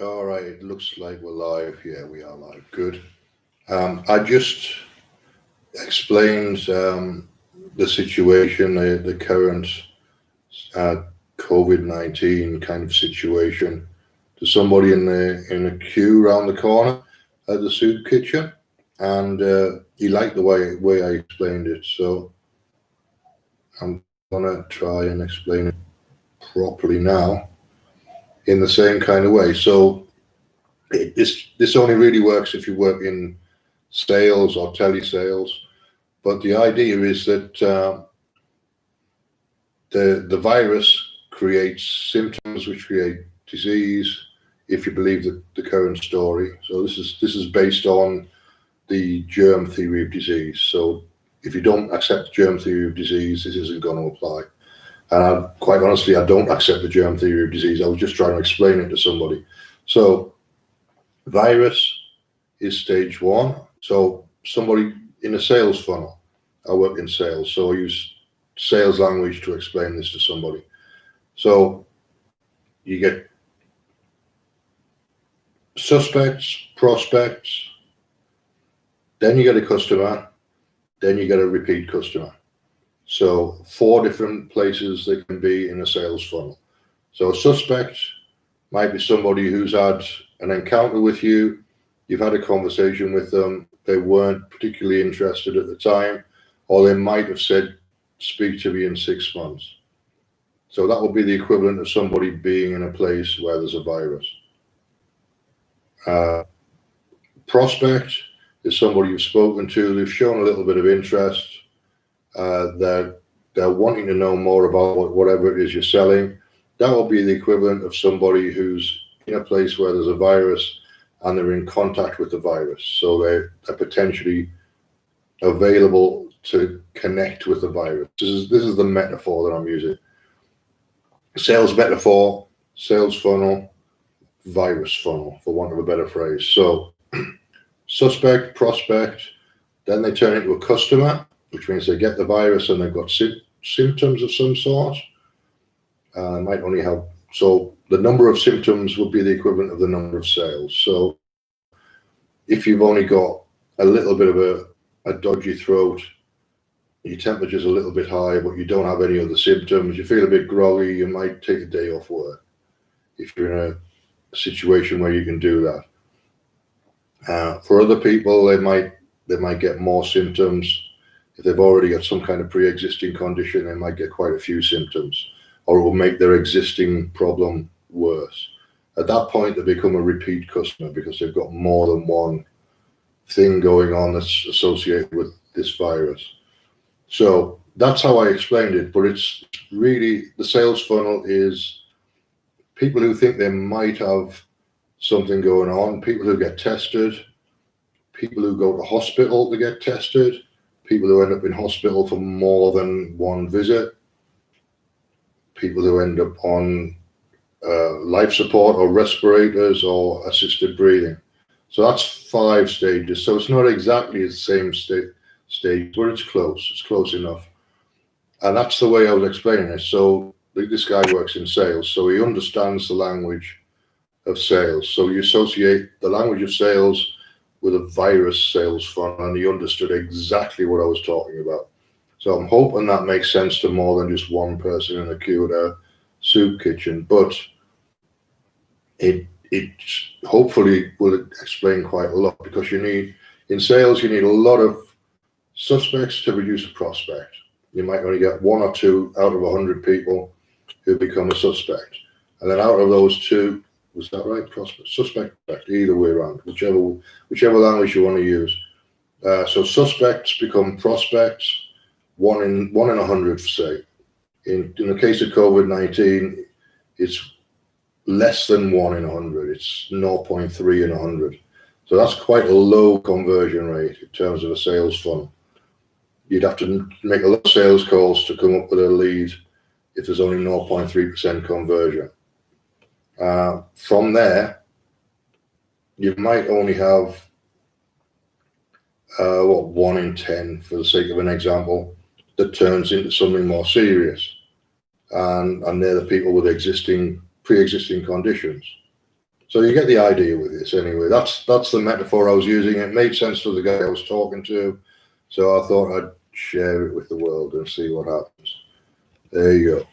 All right, it looks like we're live. Yeah, we are live. Good. I just explained the situation, the current uh, COVID-19 kind of situation to somebody in a queue around the corner at the soup kitchen, and he liked the way I explained it. So I'm gonna try and explain it properly now in the same kind of way. So this only really works if you work in sales or telesales. But the idea is that the virus creates symptoms which create disease. If you believe the current story, so this is based on the germ theory of disease. So if you don't accept germ theory of disease, this isn't going to apply. And quite honestly, I don't accept the germ theory of disease. I was just trying to explain it to somebody. So virus is stage one. So somebody in a sales funnel, I work in sales, so I use sales language to explain this to somebody. So you get suspects, prospects, then you get a customer, then you get a repeat customer. So 4 different places they can be in a sales funnel. So a suspect might be somebody who's had an encounter with you, you've had a conversation with them, they weren't particularly interested at the time, or they might have said, speak to me in 6 months. So that would be the equivalent of somebody being in a place where there's a virus. Prospect is somebody you've spoken to, they've shown a little bit of interest, they're wanting to know more about whatever it is you're selling. That will be the equivalent of somebody who's in a place where there's a virus and they're in contact with the virus. So they're potentially available to connect with the virus. This is the metaphor that I'm using. Sales metaphor, sales funnel, virus funnel, for want of a better phrase. So suspect, prospect, then they turn into a customer, which means they get the virus and they've got symptoms of some sort. Might only have, so the number of symptoms would be the equivalent of the number of sales. So if you've only got a little bit of a dodgy throat, your temperature's a little bit high, but you don't have any other symptoms, you feel a bit groggy, you might take a day off work if you're in a situation where you can do that. For other people, they might get more symptoms. If they've already got some kind of pre-existing condition, they might get quite a few symptoms, or it will make their existing problem worse. At that point, they become a repeat customer because they've got more than one thing going on that's associated with this virus. So that's how I explained it, but it's really, the sales funnel is people who think they might have something going on, people who get tested, people who go to hospital to get tested, people who end up in hospital for more than one visit, people who end up on life support or respirators or assisted breathing. So that's 5 stages. So it's not exactly the same stage, but it's close. It's close enough. And that's the way I was explaining it. So this guy works in sales, so he understands the language of sales. So you associate the language of sales with a virus sales funnel, and he understood exactly what I was talking about. So I'm hoping that makes sense to more than just one person in a queue at a soup kitchen, but it hopefully will explain quite a lot, because in sales, you need a lot of suspects to produce a prospect. You might only get 1 or 2 out of 100 people who become a suspect. And then out of those 2, was that right? Prospect, suspect, either way around, whichever language you want to use. So suspects become prospects, 1 in 100, say. In the case of COVID-19, it's less than 1 in 100. It's 0.3 in 100. So that's quite a low conversion rate in terms of a sales funnel. You'd have to make a lot of sales calls to come up with a lead if there's only 0.3% conversion. From there, you might only have 1 in 10, for the sake of an example, that turns into something more serious, and they're the people with pre-existing conditions. So you get the idea with this anyway. That's the metaphor I was using. It made sense to the guy I was talking to, so I thought I'd share it with the world and see what happens. There you go.